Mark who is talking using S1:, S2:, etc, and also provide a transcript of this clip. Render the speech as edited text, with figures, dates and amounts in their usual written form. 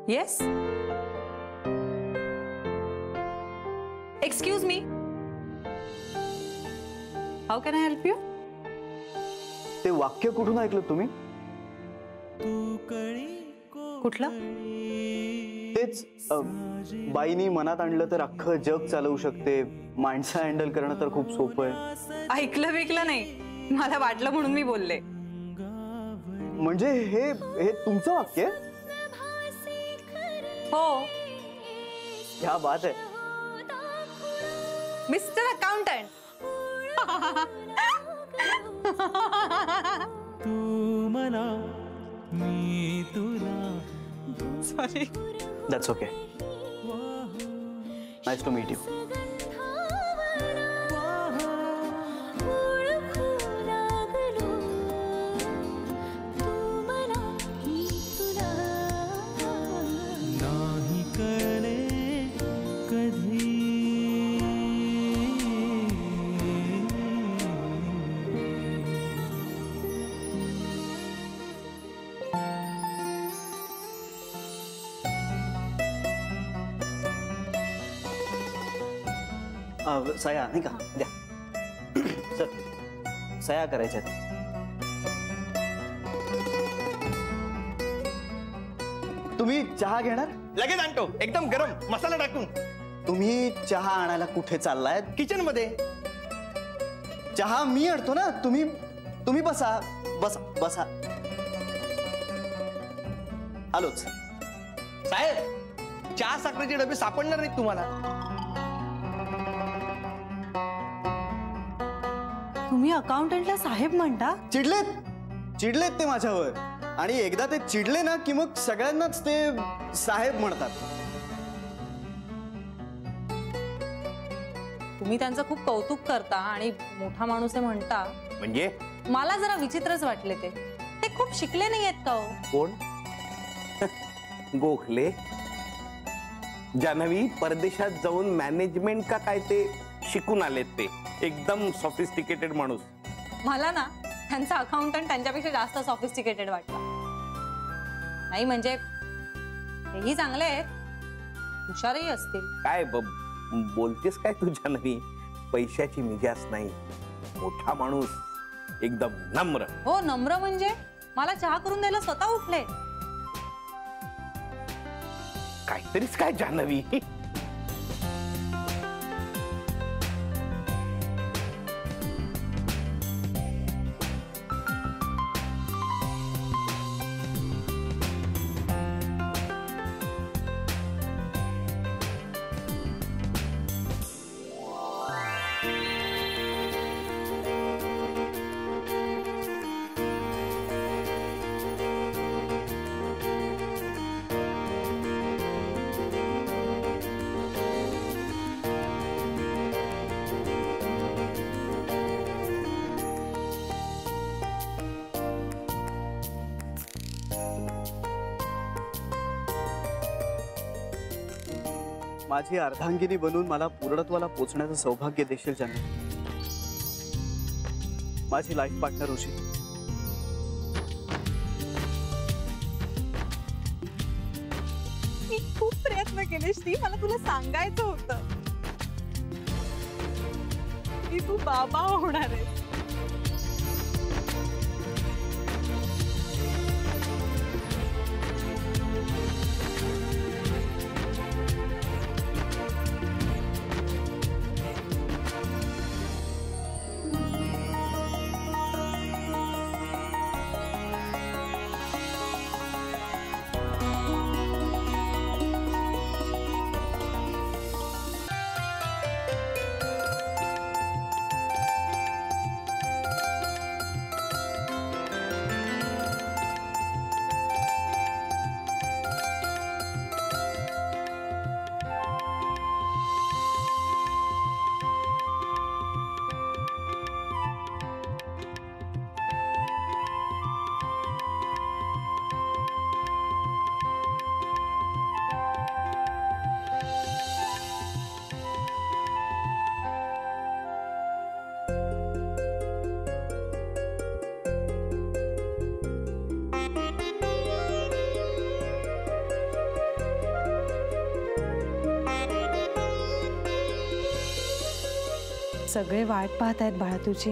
S1: Yes. Excuse me, how can I help you?
S2: ते वाक्य कुठून ऐकलं तुम्ही?
S1: कुठलं?
S2: तेच बाईनी मनात आणलं तर अख्खं जग चालवू शकते, माणसं हँडल करणं तर खूप सोपं आहे.
S1: ऐकलं विकलं नाही, मला वाटलं म्हणून मी बोलले.
S2: म्हणजे हे तुमचं वाक्य?
S1: हो.
S2: क्या बात आहे.
S1: Mister accountant.
S3: तू मला मी तुला.
S1: Sorry.
S2: That's okay. Nice to meet you.
S3: नाही कळे कधी
S2: सह्या नाही का द्या. सर सह्या करायच्यात. तुम्ही चहा घेणार?
S4: लगेच आणतो, एकदम गरम मसाला टाकून.
S2: तुम्ही चहा आणायला कुठे चाललाय?
S4: किचन मध्ये.
S2: चहा मी आणतो ना. तुम्ही बसा बसा बसा. आलोच.
S4: साहेब, चहा साखरेचे डबे सापडणार नाहीत तुम्हाला.
S1: तुम्ही अकाउंटंटला साहेब म्हणता?
S2: चिडलेत ते माझ्यावर. आणि एकदा ते चिडले ना की मग सगळ्यांनाच ते साहेब म्हणतात.
S1: तुम्ही त्यांचं खूप कौतुक करता आणि मोठा माणूस आहे म्हणता.
S4: म्हणजे
S1: मला जरा विचित्रच वाटले. ते खूप शिकले नाही आहेत का हो?
S4: कोण? गोखले? जान्हवी परदेशात जाऊन मॅनेजमेंट का काय ते शिकून आलेत. ते एकदम सॉफिस्टिकेटेड माणूस.
S1: मला ना त्यांचा अकाउंटंट त्यांच्यापेक्षा जास्त सॉफिस्टिकेटेड वाटला. नाही म्हणजे तेही चांगले आहेत, हुशारही असतील.
S4: काय बोलतेस काय तू जान्हवी? पैशाची मिजाज नाही, मोठा माणूस, एकदम नम्र.
S1: हो, नम्र म्हणजे मला चहा करून द्यायला स्वतः उठले.
S4: काहीतरीच काय जान्हवी.
S2: माझी अर्धांगिनी बनून मला पूर्णत्वाला पोचण्याचं सौभाग्य देशील जान्हवी. माझी लाईफ पार्टनर होशील.
S1: मी खूप प्रयत्न केले श्री, मला तुला सांगायचं होतं की तू बाबा होणार आहे.
S5: सगळे वाट पाहत आहेत बाळा तुझी.